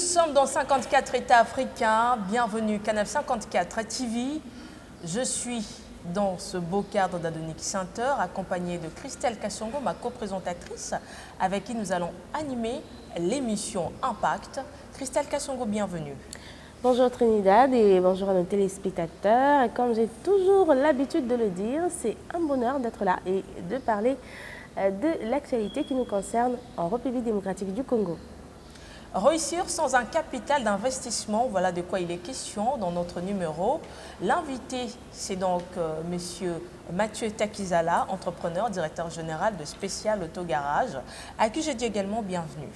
sommes dans 54 États africains. Bienvenue, Canal 54 TV. Je suis dans ce beau cadre d'Adonic Center, accompagnée de Christelle Kassongo, ma co-présentatrice, avec qui nous allons animer l'émission Impact. Christelle Kassongo, bienvenue. Bonjour Trinidad et bonjour à nos téléspectateurs. Et comme j'ai toujours l'habitude de le dire, c'est un bonheur d'être là et de parler de l'actualité qui nous concerne en République démocratique du Congo. Réussir sans un capital d'investissement, voilà de quoi il est question dans notre numéro. L'invité, c'est donc Monsieur Mathieu Takizala, entrepreneur, directeur général de Spécial Autogarage, à qui je dis également bienvenue.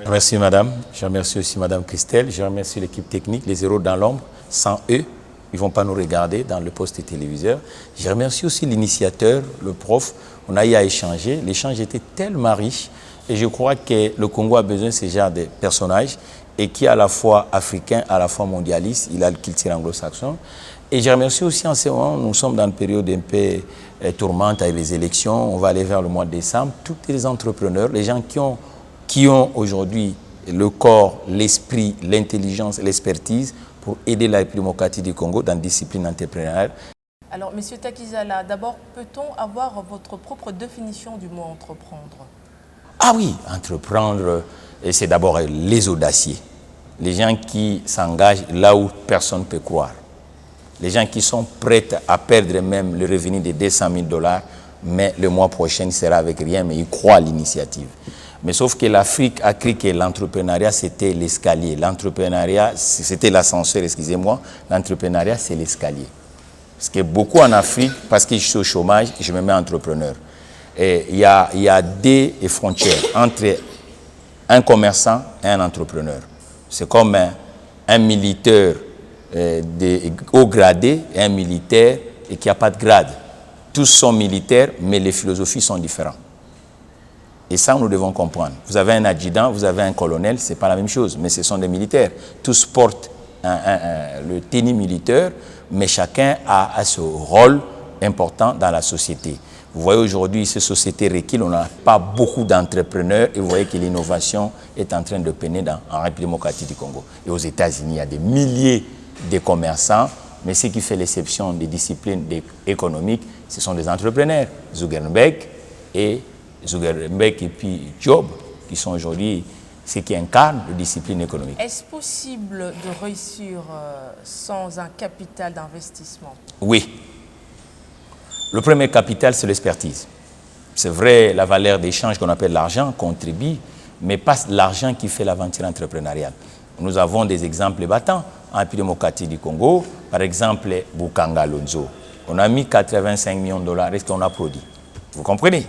Merci madame, je remercie aussi madame Christelle, je remercie l'équipe technique, les héros dans l'ombre, sans eux, ils ne vont pas nous regarder dans le poste téléviseur. Je remercie aussi l'initiateur, le prof, on a eu à échanger, l'échange était tellement riche et je crois que le Congo a besoin de ce genre de personnages et qui est à la fois africain, à la fois mondialiste, il a le culture anglo-saxon. Et je remercie aussi en ce moment, nous sommes dans une période un peu tourmente avec les élections, on va aller vers le mois de décembre, tous les entrepreneurs, les gens qui ont aujourd'hui le corps, l'esprit, l'intelligence, l'expertise pour aider la République démocratique du Congo dans la discipline entrepreneuriale. Alors, Monsieur Takizala, d'abord, peut-on avoir votre propre définition du mot entreprendre? Ah oui, entreprendre, c'est d'abord les audacieux, les gens qui s'engagent là où personne ne peut croire, les gens qui sont prêts à perdre même le revenu de 200 000 $, mais le mois prochain, il sera avec rien, mais ils croient à l'initiative. Mais sauf que l'Afrique a cru que l'entrepreneuriat, c'était l'escalier. L'entrepreneuriat, c'était l'ascenseur, excusez-moi. L'entrepreneuriat, c'est l'escalier. Parce que beaucoup en Afrique, parce que je suis au chômage, je me mets entrepreneur. Et il y a des frontières entre un commerçant et un entrepreneur. C'est comme un militaire de haut gradé et un militaire qui n'a pas de grade. Tous sont militaires, mais les philosophies sont différentes. Et ça, nous devons comprendre. Vous avez un adjudant, vous avez un colonel, ce n'est pas la même chose, mais ce sont des militaires. Tous portent le tenue militaire, mais chacun a ce rôle important dans la société. Vous voyez aujourd'hui, ces sociétés reculent, on n'a pas beaucoup d'entrepreneurs et vous voyez que l'innovation est en train de peiner en République démocratique du Congo. Et aux États-Unis, il y a des milliers de commerçants, mais ce qui fait l'exception des disciplines économiques, ce sont des entrepreneurs. Zuckerberg et puis Job, qui sont aujourd'hui ceux qui incarnent la discipline économique. Est-ce possible de réussir sans un capital d'investissement? Oui. Le premier capital, c'est l'expertise. C'est vrai, la valeur d'échange qu'on appelle l'argent contribue, mais pas l'argent qui fait l'aventure entrepreneuriale. Nous avons des exemples battants en République démocratique du Congo. Par exemple, Bukanga Lonzo. On a mis 85 millions de $. Est-ce qu'on a produit? Vous comprenez?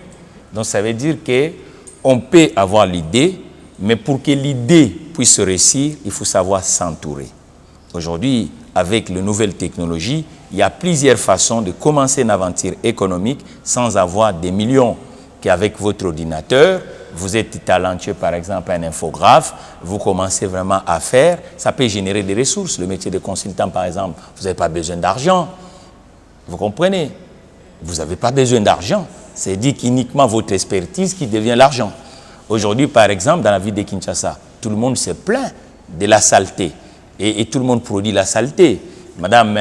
Donc ça veut dire qu'on peut avoir l'idée, mais pour que l'idée puisse réussir, il faut savoir s'entourer. Aujourd'hui, avec les nouvelles technologies, il y a plusieurs façons de commencer une aventure économique sans avoir des millions. Qu'avec votre ordinateur, vous êtes talentueux, par exemple, un infographe, vous commencez vraiment à faire, ça peut générer des ressources. Le métier de consultant, par exemple, vous n'avez pas besoin d'argent. Vous comprenez? Vous n'avez pas besoin d'argent. C'est dit qu'uniquement votre expertise qui devient l'argent. Aujourd'hui, par exemple, dans la ville de Kinshasa, tout le monde se plaint de la saleté. Et tout le monde produit la saleté. Madame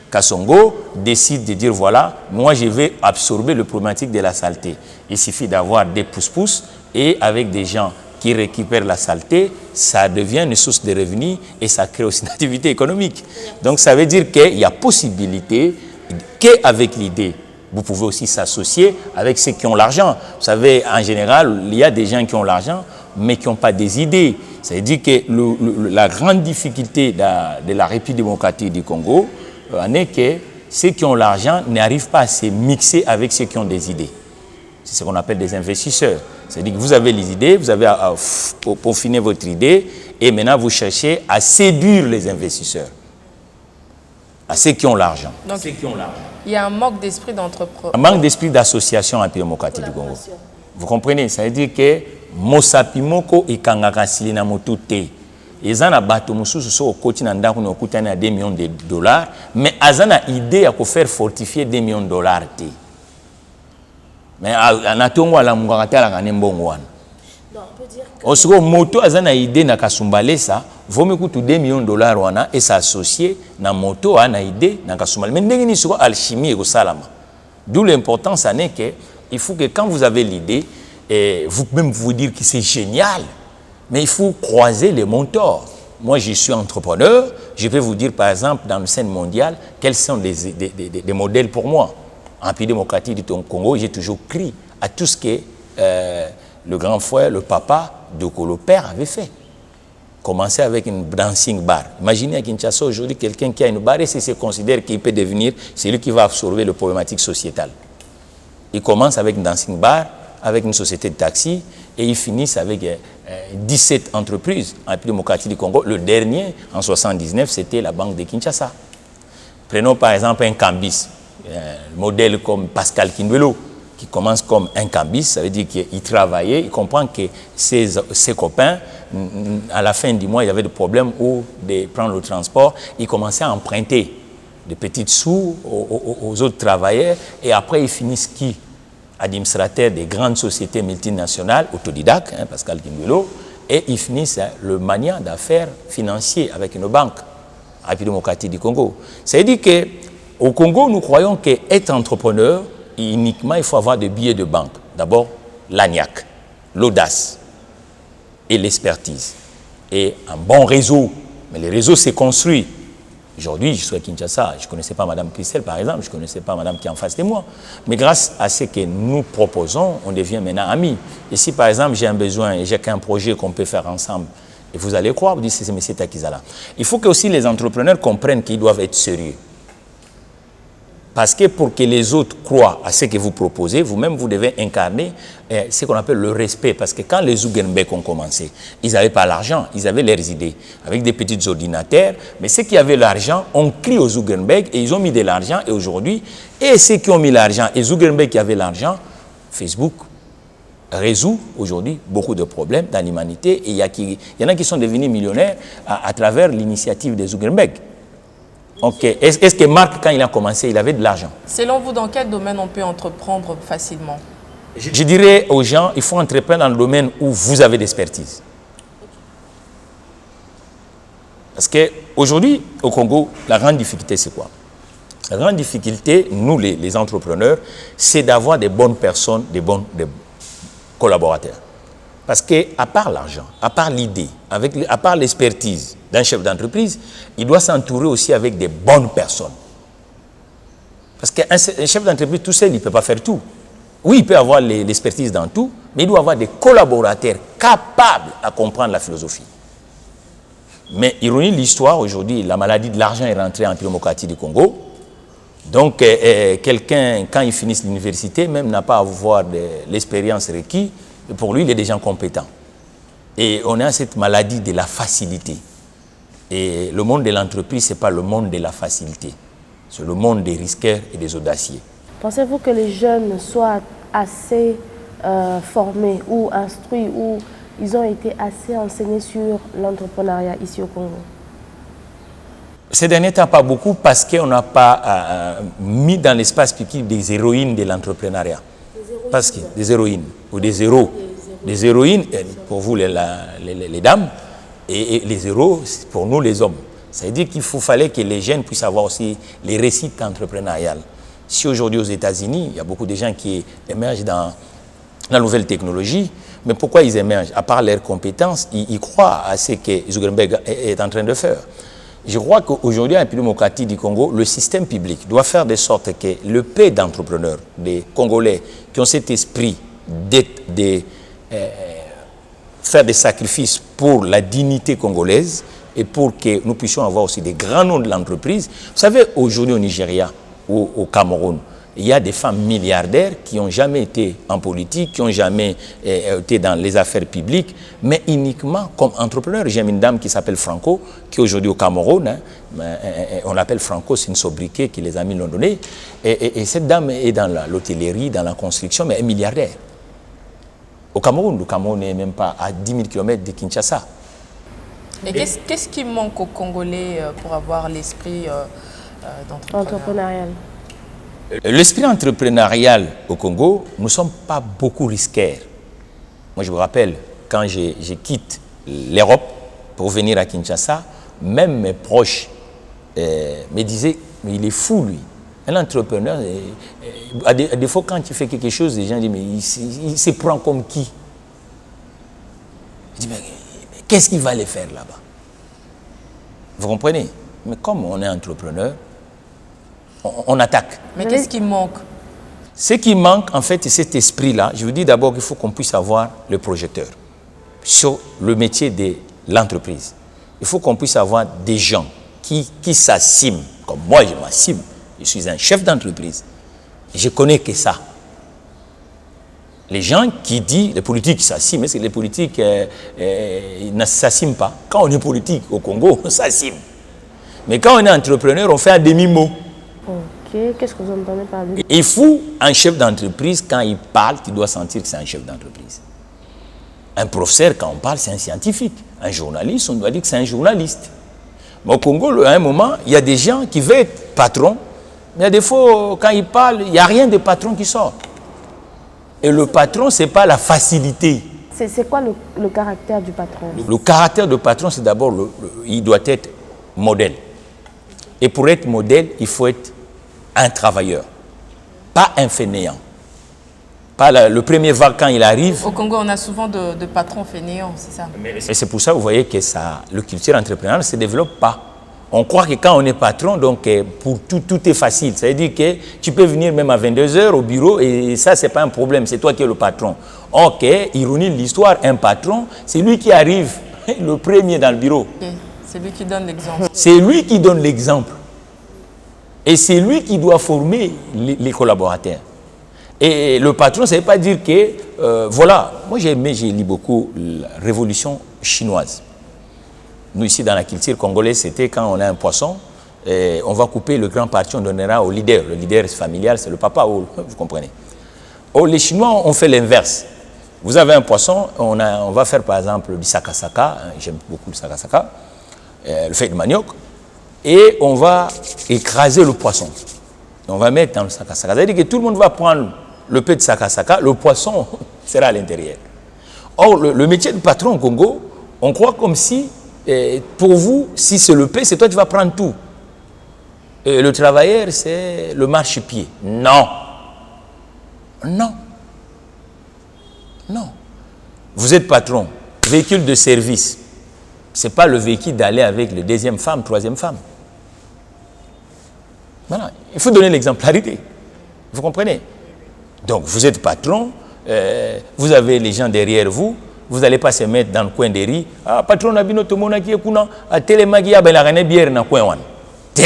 Kassongo décide de dire, voilà, moi je vais absorber le problématique de la saleté. Il suffit d'avoir des pousse-pousse et avec des gens qui récupèrent la saleté, ça devient une source de revenus et ça crée aussi une activité économique. Donc ça veut dire qu'il y a possibilité qu'avec l'idée, vous pouvez aussi s'associer avec ceux qui ont l'argent. Vous savez, en général, il y a des gens qui ont l'argent, mais qui n'ont pas des idées. Ça veut dire que la grande difficulté de la République démocratique du Congo est que ceux qui ont l'argent n'arrivent pas à se mixer avec ceux qui ont des idées. C'est ce qu'on appelle des investisseurs. C'est-à-dire que vous avez les idées, vous avez à peaufiner votre idée, et maintenant vous cherchez à séduire les investisseurs, à ceux qui ont l'argent. Donc, il y a un manque d'esprit d'entrepreneur. Un manque d'esprit d'association en République démocratique du Congo. Vous comprenez? Ça veut dire que Mosapimoko et Kangakasili na motute. Ils ont bateau mususu so okoti na ndako na okutana à 2 millions de $, mais azana idée à faire fortifier 2 millions de $. Mais anatongo ala mungakata la kanembongo wana. Donc, on peut dire que... Au second, moto a une idée na kasumbale ça, vaut mieux coûter 2 millions de dollars wana et s'associer na moto a une idée na kasumbale. Mais ndenge ni sur alchimie et salama. D'où l'importance n'est que il faut que quand vous avez l'idée, vous même vous dire que c'est génial, mais il faut croiser les mentors. Moi, je suis entrepreneur, je vais vous dire par exemple dans le scène mondiale quels sont des modèles pour moi. En République démocratique du Congo, j'ai toujours cru à tout ce que le grand frère, le papa de le père avait fait. Commencer avec une dancing bar. Imaginez à Kinshasa aujourd'hui quelqu'un qui a une bar et se considère qu'il peut devenir celui qui va absorber les problématiques sociétales. Il commence avec une dancing bar, avec une société de taxi et ils finissent avec 17 entreprises en République démocratique du Congo. Le dernier, en 1979, c'était la Banque de Kinshasa. Prenons par exemple un Cambis, un modèle comme Pascal Kindwelo, qui commence comme un Cambis, ça veut dire qu'il travaillait, il comprend que ses copains, à la fin du mois, il y avait des problèmes ou de prendre le transport, il commençait à emprunter des petites sous aux autres travailleurs et après ils finissent qui? Administrateurs des grandes sociétés multinationales, autodidactes, Pascal Kindwelo, et ils finissent le mania d'affaires financier avec une banque, République démocratique du Congo. Ça veut dire qu'au Congo, nous croyons qu'être entrepreneur, uniquement, il faut avoir des billets de banque. D'abord, l'agnac, l'audace et l'expertise. Et un bon réseau. Mais le réseau s'est construit. Aujourd'hui, je suis à Kinshasa, je ne connaissais pas Mme Christelle, par exemple, je ne connaissais pas Mme qui est en face de moi. Mais grâce à ce que nous proposons, on devient maintenant amis. Et si, par exemple, j'ai un besoin et j'ai qu'un projet qu'on peut faire ensemble, et vous allez croire, vous dites, c'est M. Takizala. Il faut que aussi les entrepreneurs comprennent qu'ils doivent être sérieux. Parce que pour que les autres croient à ce que vous proposez, vous-même, vous devez incarner ce qu'on appelle le respect. Parce que quand les Zuckerberg ont commencé, ils n'avaient pas l'argent, ils avaient leurs idées, avec des petits ordinateurs. Mais ceux qui avaient l'argent ont crié aux Zuckerberg et ils ont mis de l'argent. Et aujourd'hui, et ceux qui ont mis l'argent et Zuckerberg qui avaient l'argent, Facebook résout aujourd'hui beaucoup de problèmes dans l'humanité. Et il y en a qui sont devenus millionnaires à travers l'initiative des Zuckerberg. Ok. Est-ce que Marc, quand il a commencé, il avait de l'argent? Selon vous, dans quel domaine on peut entreprendre facilement? Je dirais aux gens, il faut entreprendre dans le domaine où vous avez d'expertise. Parce qu'aujourd'hui, au Congo, la grande difficulté, c'est quoi? La grande difficulté, nous, les entrepreneurs, c'est d'avoir des bonnes personnes, des collaborateurs. Parce qu'à part l'argent, à part l'idée, à part l'expertise d'un chef d'entreprise, il doit s'entourer aussi avec des bonnes personnes. Parce qu'un chef d'entreprise tout seul, il ne peut pas faire tout. Oui, il peut avoir l'expertise dans tout, mais il doit avoir des collaborateurs capables à comprendre la philosophie. Mais ironie de l'histoire, aujourd'hui, la maladie de l'argent est rentrée en République démocratique du Congo. Donc, quelqu'un, quand il finit l'université, même n'a pas à avoir l'expérience requise. Pour lui, il est déjà compétent. Et on a cette maladie de la facilité. Et le monde de l'entreprise, ce n'est pas le monde de la facilité. C'est le monde des risqueurs et des audacieux. Pensez-vous que les jeunes soient assez formés ou instruits ou ils ont été assez enseignés sur l'entrepreneuriat ici au Congo? Ces derniers temps, pas beaucoup parce qu'on n'a pas mis dans l'espace public des héroïnes de l'entrepreneuriat. Parce que des héroïnes ou des héros. Des héroïnes, pour vous les dames, et les héros, pour nous les hommes. Ça veut dire fallait que les jeunes puissent avoir aussi les récits entrepreneuriales. Si aujourd'hui aux États-Unis, il y a beaucoup de gens qui émergent dans la nouvelle technologie, mais pourquoi ils émergent? À part leurs compétences, ils croient à ce que Zuckerberg est en train de faire. Je crois qu'aujourd'hui, en République démocratique du Congo, le système public doit faire de sorte que le peu d'entrepreneurs, des Congolais, qui ont cet esprit de faire des sacrifices pour la dignité congolaise et pour que nous puissions avoir aussi des grands noms de l'entreprise. Vous savez, aujourd'hui au Nigeria ou au Cameroun, il y a des femmes milliardaires qui n'ont jamais été en politique, qui n'ont jamais été dans les affaires publiques, mais uniquement comme entrepreneurs. J'ai une dame qui s'appelle Franco, qui est aujourd'hui au Cameroun. On l'appelle Franco, c'est une sobriquet que les amis l'ont donnée. Et cette dame est dans l'hôtellerie, dans la construction, mais elle est milliardaire. Au Cameroun, le Cameroun n'est même pas à 10 000 km de Kinshasa. Et qu'est-ce qui manque aux Congolais pour avoir l'esprit entrepreneurial? L'esprit entrepreneurial au Congo, nous ne sommes pas beaucoup risqués. Moi, je me rappelle, quand je quitte l'Europe pour venir à Kinshasa, même mes proches me disaient, mais il est fou lui. Un entrepreneur, à des fois quand il fait quelque chose, les gens disent, mais il se prend comme qui? Je dis, mais qu'est-ce qu'il va aller faire là-bas? Vous comprenez? Mais comme on est entrepreneur, on attaque. Mais qu'est-ce qui manque? Ce qui manque, en fait, c'est cet esprit-là. Je vous dis d'abord qu'il faut qu'on puisse avoir le projecteur sur le métier de l'entreprise. Il faut qu'on puisse avoir des gens qui s'assument, comme moi je m'assume. Je suis un chef d'entreprise. Je connais que ça. Les gens qui disent, les politiques qui s'assument, est-ce que les politiques ne s'assument pas? Quand on est politique au Congo, on s'assume. Mais quand on est entrepreneur, on fait un demi-mot. Ok, qu'est-ce que vous entendez par là? Il faut un chef d'entreprise, quand il parle, il doit sentir que c'est un chef d'entreprise. Un professeur, quand on parle, c'est un scientifique. Un journaliste, on doit dire que c'est un journaliste. Mais au Congo, à un moment, il y a des gens qui veulent être patrons, mais il y a des fois, quand ils parlent, il n'y a rien de patron qui sort. Et le patron, ce n'est pas la facilité. C'est quoi le caractère du patron? Le caractère du patron, c'est d'abord, il doit être modèle. Et pour être modèle, il faut être un travailleur, pas un fainéant. Pas le premier vague quand il arrive. Au Congo, on a souvent de patrons fainéants, c'est ça? Et c'est pour ça que vous voyez que le culture entrepreneuriale ne se développe pas. On croit que quand on est patron, donc pour tout est facile. Ça veut dire que tu peux venir même à 22 h au bureau et ça, ce n'est pas un problème, c'est toi qui es le patron. Ok, ironie de l'histoire, un patron, c'est lui qui arrive le premier dans le bureau. Okay. C'est lui qui donne l'exemple. C'est lui qui donne l'exemple. Et c'est lui qui doit former les collaborateurs. Et le patron, ça ne veut pas dire que, voilà, moi j'ai lu beaucoup la révolution chinoise. Nous ici dans la culture congolaise, c'était quand on a un poisson, on va couper le grand parti, on donnera au leader. Le leader familial, c'est le papa, vous comprenez. Oh, les Chinois ont fait l'inverse. Vous avez un poisson, on va faire par exemple du sakasaka, j'aime beaucoup le sakasaka, le fait de manioc, et on va écraser le poisson. On va mettre dans le sakasaka. C'est-à-dire que tout le monde va prendre le peu de sakasaka, le poisson sera à l'intérieur. Or, le métier de patron au Congo, on croit comme si, pour vous, si c'est le paix, c'est toi qui vas prendre tout. Et le travailleur, c'est le marchepied. Non. Non. Non. Vous êtes patron, véhicule de service. Ce n'est pas le véhicule d'aller avec la deuxième femme, troisième femme. Voilà. Il faut donner l'exemplarité. Vous comprenez? Donc, vous êtes patron, vous avez les gens derrière vous, vous n'allez pas se mettre dans le coin des riz. Ah, patron, nabino to mona qui est kuna, a télémagia, ben la reine bière na coin wan. Té!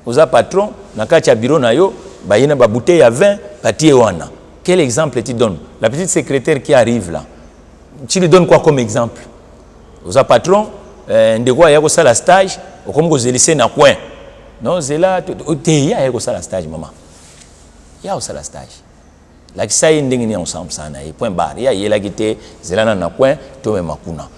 Vous avez patron, na kacha bureau na yo, ba yena ba bouteille à vin, ba tie wana. Quel exemple tu donnes? La petite secrétaire qui arrive là, tu lui donnes quoi comme exemple? Vous avez patron, de quoi il y a ça la stage, ou comme vous allez na coin. Non, c'est là, il y a ça la stage, maman. Il y a ça la stage. La qui ça y est ensemble ça na point barre. Il y a la qui te zelana na coin, to me makuna.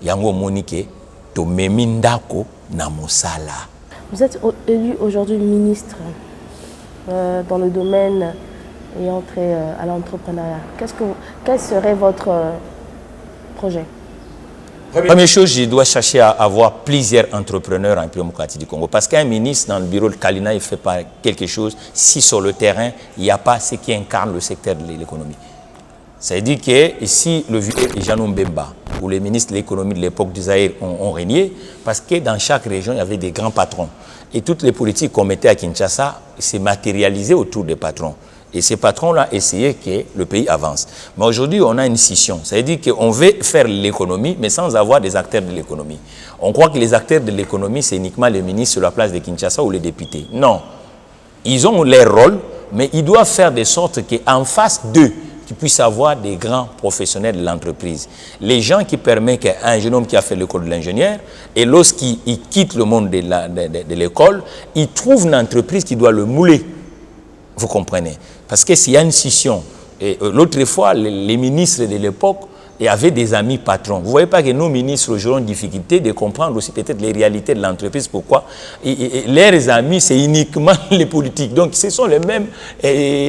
Yango monike to memindako na mosala. Vous êtes élu aujourd'hui ministre dans le domaine ayant trait à l'entrepreneuriat. Quel serait votre projet? Première chose, je dois chercher à avoir plusieurs entrepreneurs en République démocratique du Congo. Parce qu'un ministre dans le bureau de Kalina, il ne fait pas quelque chose si sur le terrain, il n'y a pas ce qui incarne le secteur de l'économie. Ça veut dire que si le vieux Jeannot Mbemba ou les ministres de l'économie de l'époque du Zaïre ont régné, parce que dans chaque région, il y avait des grands patrons. Et toutes les politiques qu'on mettait à Kinshasa s'est matérialisées autour des patrons. Et ces patrons-là essayaient que le pays avance. Mais aujourd'hui, on a une scission. Ça veut dire qu'on veut faire l'économie, mais sans avoir des acteurs de l'économie. On croit que les acteurs de l'économie, c'est uniquement les ministres sur la place de Kinshasa ou les députés. Non. Ils ont leur rôle, mais ils doivent faire de sorte qu'en face d'eux, qu'ils puissent avoir des grands professionnels de l'entreprise. Les gens qui permettent qu'un jeune homme qui a fait l'école de l'ingénieur, et lorsqu'il quitte le monde de l'école, il trouve une entreprise qui doit le mouler. Vous comprenez? Parce que s'il y a une scission, et l'autre fois, les ministres de l'époque et avait des amis patrons. Vous ne voyez pas que nos ministres aujourd'hui ont difficulté de comprendre aussi peut-être les réalités de l'entreprise. Pourquoi leurs amis, c'est uniquement les politiques. Donc ce sont les mêmes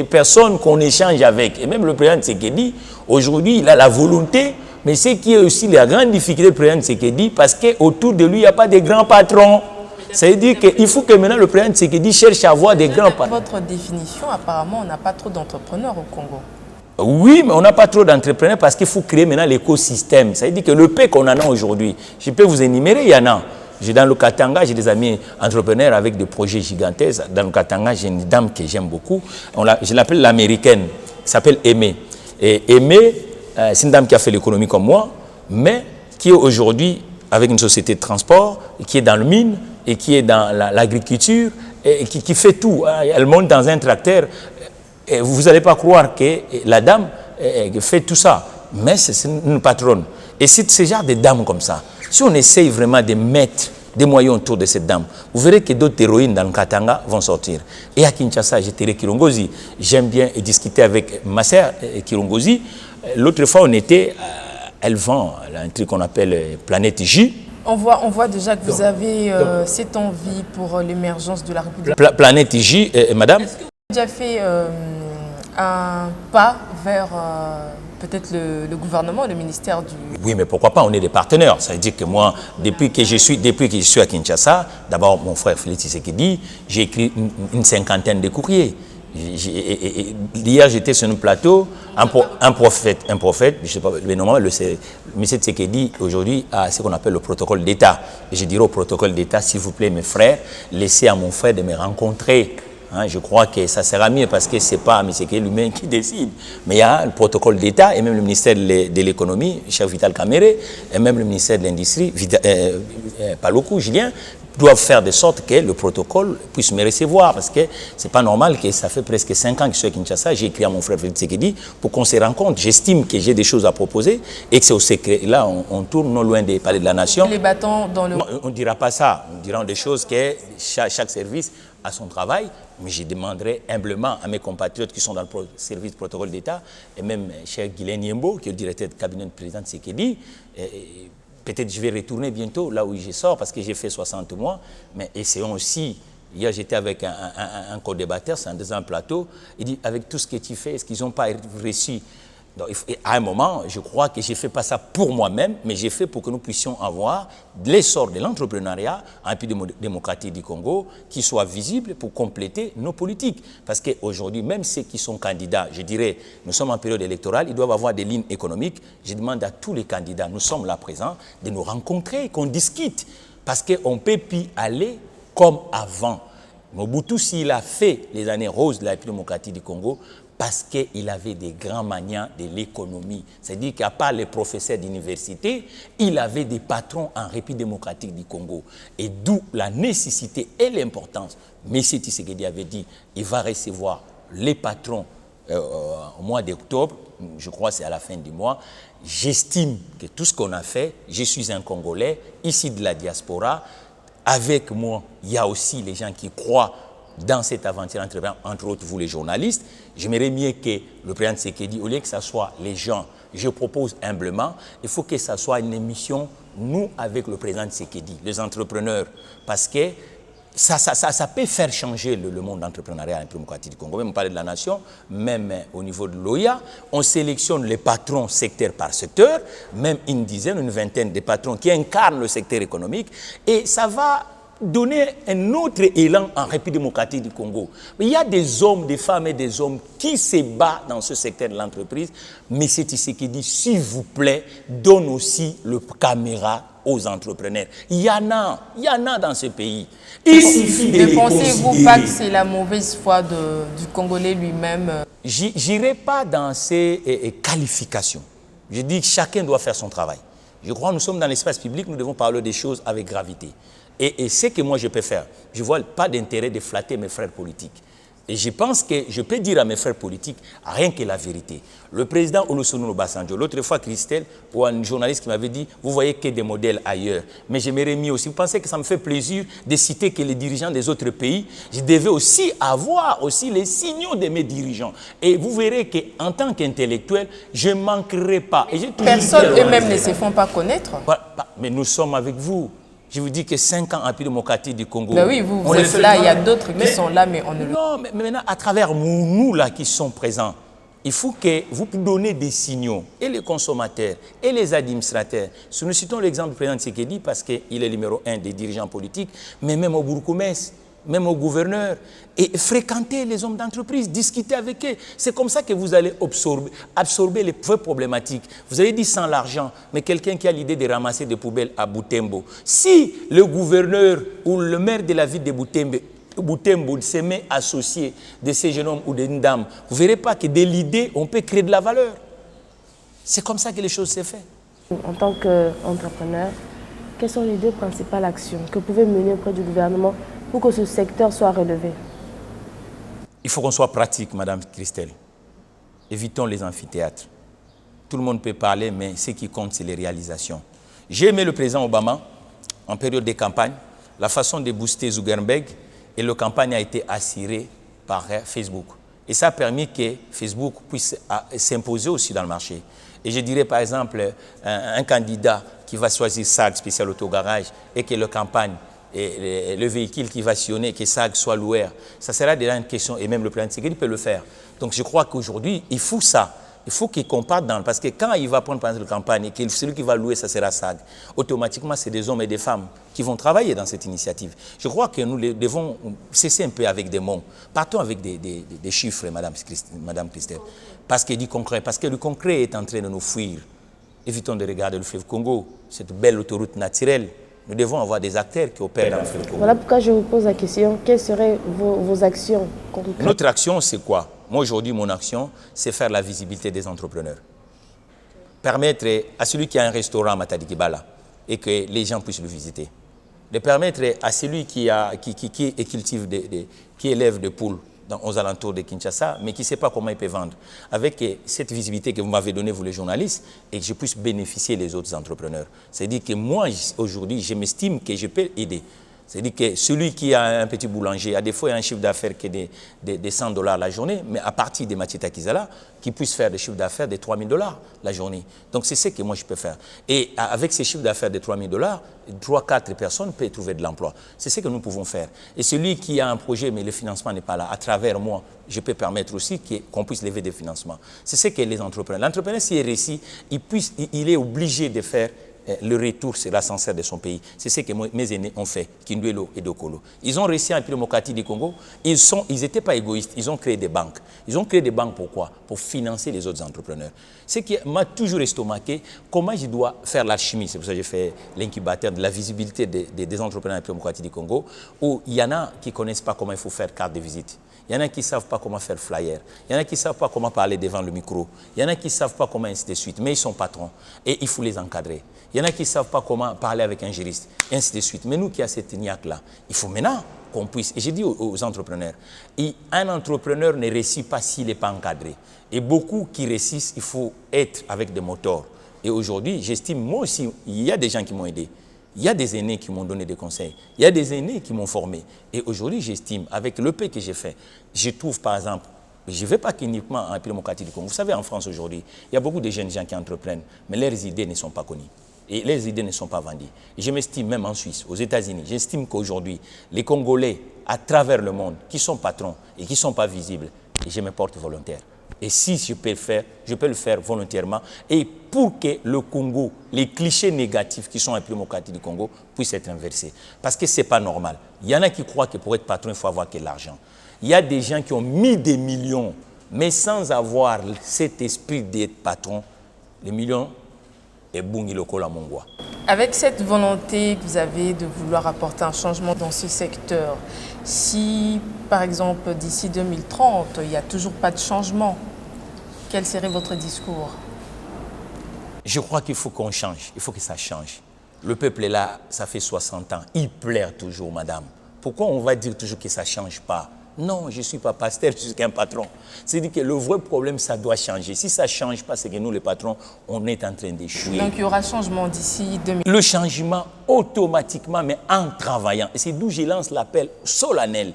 personnes qu'on échange avec. Et même le président Tshisekedi, aujourd'hui, il a la volonté, mais c'est qui est aussi la grande difficulté du président Tshisekedi, parce qu'autour de lui, il n'y a pas de grands patrons. Ça veut dire qu'il faut que maintenant le président Tshisekedi cherche à avoir des grands patrons. Votre définition, apparemment, on n'a pas trop d'entrepreneurs au Congo. Oui, mais on n'a pas trop d'entrepreneurs parce qu'il faut créer maintenant l'écosystème. Ça veut dire que le paix qu'on en a aujourd'hui, je peux vous énumérer, il y en a. Dans le Katanga, j'ai des amis entrepreneurs avec des projets gigantesques. Dans le Katanga, j'ai une dame que j'aime beaucoup. Je l'appelle l'américaine, qui s'appelle Aimée. Et Aimée, c'est une dame qui a fait l'économie comme moi, mais qui est aujourd'hui avec une société de transport, qui est dans le mine et qui est dans l'agriculture, et qui fait tout. Elle monte dans un tracteur. Et vous n'allez pas croire que la dame fait tout ça, mais c'est une patronne. Et c'est ce genre de dames comme ça. Si on essaye vraiment de mettre des moyens autour de cette dame, vous verrez que d'autres héroïnes dans le Katanga vont sortir. Et à Kinshasa, j'étais Kirongozi. J'aime bien discuter avec ma sœur Kirongozi. L'autre fois, on était, elle vend un truc qu'on appelle Planète J. On voit déjà que vous avez cette envie pour l'émergence de la République. Planète J, madame. Est-ce que vous avez déjà fait un pas vers peut-être le gouvernement, le ministère du... Oui, mais pourquoi pas, on est des partenaires. Ça veut dire que moi, depuis que je suis à Kinshasa, d'abord mon frère Félix Tshisekedi, j'ai écrit une cinquantaine de courriers. Hier, j'étais sur un plateau, un prophète, je ne sais pas, mais normalement, le M. Tshisekedi, aujourd'hui, a ce qu'on appelle le protocole d'État. Et je dirais au protocole d'État, s'il vous plaît, mes frères, laissez à mon frère de me rencontrer. Hein, je crois que ça sera mieux parce que ce n'est pas M. Tshisekedi lui-même qui décide. Mais il y a le protocole d'État et même le ministère de l'économie, chef Vital Kamere, et même le ministère de l'Industrie, Paluku, Julien, doivent faire de sorte que le protocole puisse me recevoir. Parce que ce n'est pas normal que ça fait presque 5 ans que je suis à Kinshasa. J'ai écrit à mon frère Félix Tshisekedi pour qu'on se rencontre. J'estime que j'ai des choses à proposer et que c'est au secret. Là, on tourne non loin des palais de la nation. Les bâtons dans le... On ne dira pas ça. On dira des choses que chaque service a son travail. Mais je demanderai humblement à mes compatriotes qui sont dans le service protocole d'État, et même cher Guylaine Yembo, qui est le directeur de cabinet du président Tshisekedi, peut-être je vais retourner bientôt là où je sors parce que j'ai fait 60 mois, mais essayons aussi. Hier, j'étais avec un co-débatteur, c'est un deuxième plateau, il dit, avec tout ce que tu fais, est-ce qu'ils n'ont pas reçu? Donc, à un moment, je crois que je ne fais pas ça pour moi-même, mais j'ai fait pour que nous puissions avoir l'essor de l'entrepreneuriat en République démocratique du Congo qui soit visible pour compléter nos politiques. Parce qu'aujourd'hui, même ceux qui sont candidats, je dirais, nous sommes en période électorale, ils doivent avoir des lignes économiques. Je demande à tous les candidats, nous sommes là présents, de nous rencontrer, qu'on discute. Parce qu'on ne peut plus aller comme avant. Mobutu, s'il a fait les années roses de la République démocratique du Congo, parce qu'il avait des grands maniants de l'économie. C'est-à-dire qu'à part les professeurs d'université, il avait des patrons en République démocratique du Congo. Et d'où la nécessité et l'importance. M. Tshisekedi avait dit qu'il va recevoir les patrons au mois d'octobre, je crois que c'est à la fin du mois. J'estime que tout ce qu'on a fait, je suis un Congolais, ici de la diaspora. Avec moi, il y a aussi les gens qui croient dans cette aventure, entre autres vous les journalistes. J'aimerais mieux que le président Tshisekedi, au lieu que ce soit les gens, je propose humblement, il faut que ce soit une émission, nous avec le président Tshisekedi, les entrepreneurs, parce que ça peut faire changer le monde d'entrepreneuriat en République démocratique du Congo. Même on parlait de la nation, même au niveau de l'OIA, on sélectionne les patrons secteur par secteur, même une dizaine, une vingtaine de patrons qui incarnent le secteur économique, et ça va donner un autre élan en République démocratique du Congo. Mais il y a des hommes, des femmes et des hommes qui se battent dans ce secteur de l'entreprise. Mais c'est ici qui dit, s'il vous plaît, donne aussi le caméra aux entrepreneurs. Il y en a dans ce pays. Il suffit de les considérer. Ne pensez-vous pas que c'est la mauvaise foi du Congolais lui-même? J'irai pas dans ces qualifications. Je dis que chacun doit faire son travail. Je crois que nous sommes dans l'espace public, nous devons parler des choses avec gravité. Et ce que moi je peux faire, je ne vois pas d'intérêt de flatter mes frères politiques. Et je pense que je peux dire à mes frères politiques rien que la vérité. Le président Olusegun Obasanjo, l'autre fois Christelle, ou un journaliste qui m'avait dit, vous voyez que des modèles ailleurs. Mais je m'aurais mis aussi, vous pensez que ça me fait plaisir de citer que les dirigeants des autres pays, je devais aussi avoir aussi les signaux de mes dirigeants. Et vous verrez qu'en tant qu'intellectuel, je ne manquerai pas. Personne eux-mêmes ne se font pas connaître. Mais nous sommes avec vous. Je vous dis que 5 ans après la démocratie du Congo. Ben oui, vous êtes là, il y a d'autres qui sont là, mais on ne le... Non, mais maintenant, à travers nous là qui sont présents, il faut que vous donnez des signaux, et les consommateurs, et les administrateurs. Si nous citons l'exemple du président Tshisekedi, parce qu'il est le numéro 1 des dirigeants politiques, mais même au Bourg-Comès, même au gouverneur, et fréquenter les hommes d'entreprise, discuter avec eux. C'est comme ça que vous allez absorber les vraies problématiques. Vous avez dit sans l'argent, mais quelqu'un qui a l'idée de ramasser des poubelles à Butembo. Si le gouverneur ou le maire de la ville de Butembo se met associé de ces jeunes hommes ou d'une dame, vous ne verrez pas que de l'idée, on peut créer de la valeur. C'est comme ça que les choses se font. En tant qu'entrepreneur, quelles sont les 2 principales actions que vous pouvez mener auprès du gouvernement pour que ce secteur soit relevé? Il faut qu'on soit pratique, Madame Christelle. Évitons les amphithéâtres. Tout le monde peut parler, mais ce qui compte, c'est les réalisations. J'ai aimé le président Obama, en période de campagne, la façon de booster Zuckerberg, et la campagne a été assurée par Facebook. Et ça a permis que Facebook puisse s'imposer aussi dans le marché. Et je dirais par exemple, un candidat qui va choisir SAG, spécial autogarage, et que la campagne, et le véhicule qui va sillonner, que SAG soit loueur, ça sera déjà une question, et même le président Tshisekedi peut le faire. Donc je crois qu'aujourd'hui, il faut ça. Il faut qu'on parte dans... Parce que quand il va prendre par exemple la campagne, et que celui qui va louer, ça sera SAG, automatiquement, c'est des hommes et des femmes qui vont travailler dans cette initiative. Je crois que nous devons cesser un peu avec des mots. Partons avec des chiffres, Madame Christelle. Parce que du concret, parce que le concret est en train de nous fuir. Évitons de regarder le fleuve Congo, cette belle autoroute naturelle. Nous devons avoir des acteurs qui opèrent dans le fleuve Congo. Voilà pourquoi je vous pose la question. Quelles seraient vos actions concrètes? Notre action, c'est quoi? Moi, aujourd'hui, mon action, c'est faire la visibilité des entrepreneurs. Permettre à celui qui a un restaurant à Matadi-Kibala et que les gens puissent le visiter. De permettre à celui qui cultive, qui élève des poules aux alentours de Kinshasa, mais qui ne sait pas comment il peut vendre. Avec cette visibilité que vous m'avez donnée, vous les journalistes, et que je puisse bénéficier les autres entrepreneurs. C'est-à-dire que moi, aujourd'hui, je m'estime que je peux aider. C'est-à-dire que celui qui a un petit boulanger, à des fois, il a un chiffre d'affaires qui est de $100 la journée, mais à partir des Macheta Kizala, qui puisse faire des chiffres d'affaires de $3000 la journée. Donc, c'est ce que moi, je peux faire. Et avec ces chiffres d'affaires de $3000, 3-4 personnes peuvent trouver de l'emploi. C'est ce que nous pouvons faire. Et celui qui a un projet, mais le financement n'est pas là, à travers moi, je peux permettre aussi qu'on puisse lever des financements. C'est ce que les entrepreneurs. L'entrepreneur, s'il est réussi, il est obligé de faire le retour sur l'ascenseur de son pays. C'est ce que mes aînés ont fait, Kinduelo et Dokolo. Ils ont réussi en démocratie du Congo. Ils n'étaient pas égoïstes. Ils ont créé des banques. Ils ont créé des banques pourquoi? Pour financer les autres entrepreneurs. Ce qui m'a toujours estomaqué, comment je dois faire l'alchimie. C'est pour ça que j'ai fait l'incubateur de la visibilité des entrepreneurs en démocratie du Congo, où il y en a qui ne connaissent pas comment il faut faire carte de visite. Il y en a qui ne savent pas comment faire flyer. Il y en a qui ne savent pas comment parler devant le micro. Il y en a qui ne savent pas comment ainsi de suite. Mais ils sont patrons et il faut les encadrer. Il y en a qui ne savent pas comment parler avec un juriste, et ainsi de suite. Mais nous qui avons cette niaque-là, il faut maintenant qu'on puisse... Et j'ai dit aux entrepreneurs, un entrepreneur ne réussit pas s'il n'est pas encadré. Et beaucoup qui réussissent, il faut être avec des moteurs. Et aujourd'hui, j'estime, moi aussi, il y a des gens qui m'ont aidé. Il y a des aînés qui m'ont donné des conseils. Il y a des aînés qui m'ont formé. Et aujourd'hui, j'estime, avec le peu que j'ai fait, je trouve par exemple, je ne vais pas uniquement en démocratie du Congo. Vous savez, en France aujourd'hui, il y a beaucoup de jeunes gens qui entreprennent, mais leurs idées ne sont pas connues. Et les idées ne sont pas vendues. Et je m'estime, même en Suisse, aux États-Unis, j'estime qu'aujourd'hui, les Congolais, à travers le monde, qui sont patrons et qui ne sont pas visibles, et je me porte volontaire. Et si je peux le faire, je peux le faire volontairement. Et pour que le Congo, les clichés négatifs qui sont imprimés au quartier du Congo, puissent être inversés. Parce que ce n'est pas normal. Il y en a qui croient que pour être patron, il faut avoir que l'argent. Il y a des gens qui ont mis des millions, mais sans avoir cet esprit d'être patron, les millions est bungi lokola mongwa. Avec cette volonté que vous avez de vouloir apporter un changement dans ce secteur, si par exemple d'ici 2030, il n'y a toujours pas de changement, quel serait votre discours? Je crois qu'il faut qu'on change, il faut que ça change. Le peuple est là, ça fait 60 ans, il pleure toujours, madame. Pourquoi on va dire toujours que ça ne change pas? Non, je ne suis pas pasteur, je suis qu'un patron. C'est-à-dire que le vrai problème, ça doit changer. Si ça ne change pas, c'est que nous, les patrons, on est en train d'échouer. Donc il y aura changement d'ici 2000. Le changement automatiquement, mais en travaillant. Et c'est d'où je lance l'appel solennel,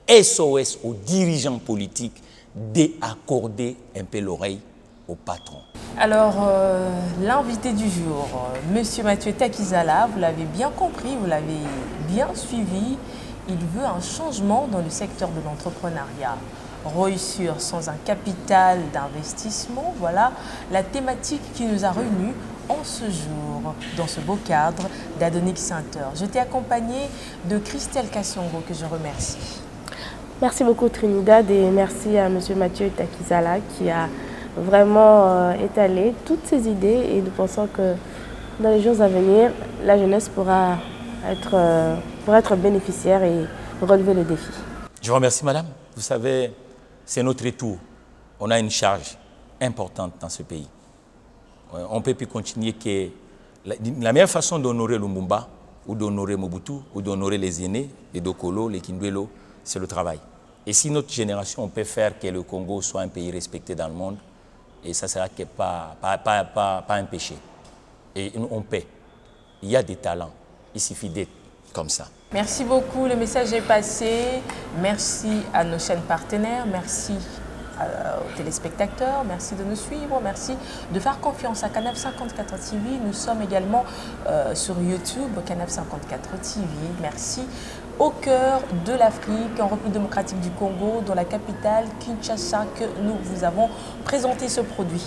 SOS aux dirigeants politiques, d'accorder un peu l'oreille aux patrons. Alors, l'invité du jour, Monsieur Mathieu Takizala, vous l'avez bien compris, vous l'avez bien suivi. Il veut un changement dans le secteur de l'entrepreneuriat. Réussir sans un capital d'investissement, voilà la thématique qui nous a réunis en ce jour, dans ce beau cadre d'Adonic Center. Je t'ai accompagné de Christelle Kassongo, que je remercie. Merci beaucoup Trinidad et merci à M. Mathieu Takizala qui a vraiment étalé toutes ces idées et nous pensons que dans les jours à venir, la jeunesse pourra être bénéficiaire et relever le défi. Je vous remercie madame. Vous savez, c'est notre retour. On a une charge importante dans ce pays. On ne peut plus continuer que la meilleure façon d'honorer Lumumba ou d'honorer Mobutu ou d'honorer les aînés, les Dokolo, les Kindwelo, c'est le travail. Et si notre génération peut faire que le Congo soit un pays respecté dans le monde, et ça ne sera que pas un péché. Et on paie. Il y a des talents. Il suffit d'être comme ça. Merci beaucoup, le message est passé. Merci à nos chaînes partenaires, merci aux téléspectateurs, merci de nous suivre, merci de faire confiance à Canal 54 TV. Nous sommes également sur YouTube, Canal 54 TV. Merci. Au cœur de l'Afrique, en République démocratique du Congo, dans la capitale Kinshasa, que nous vous avons présenté ce produit.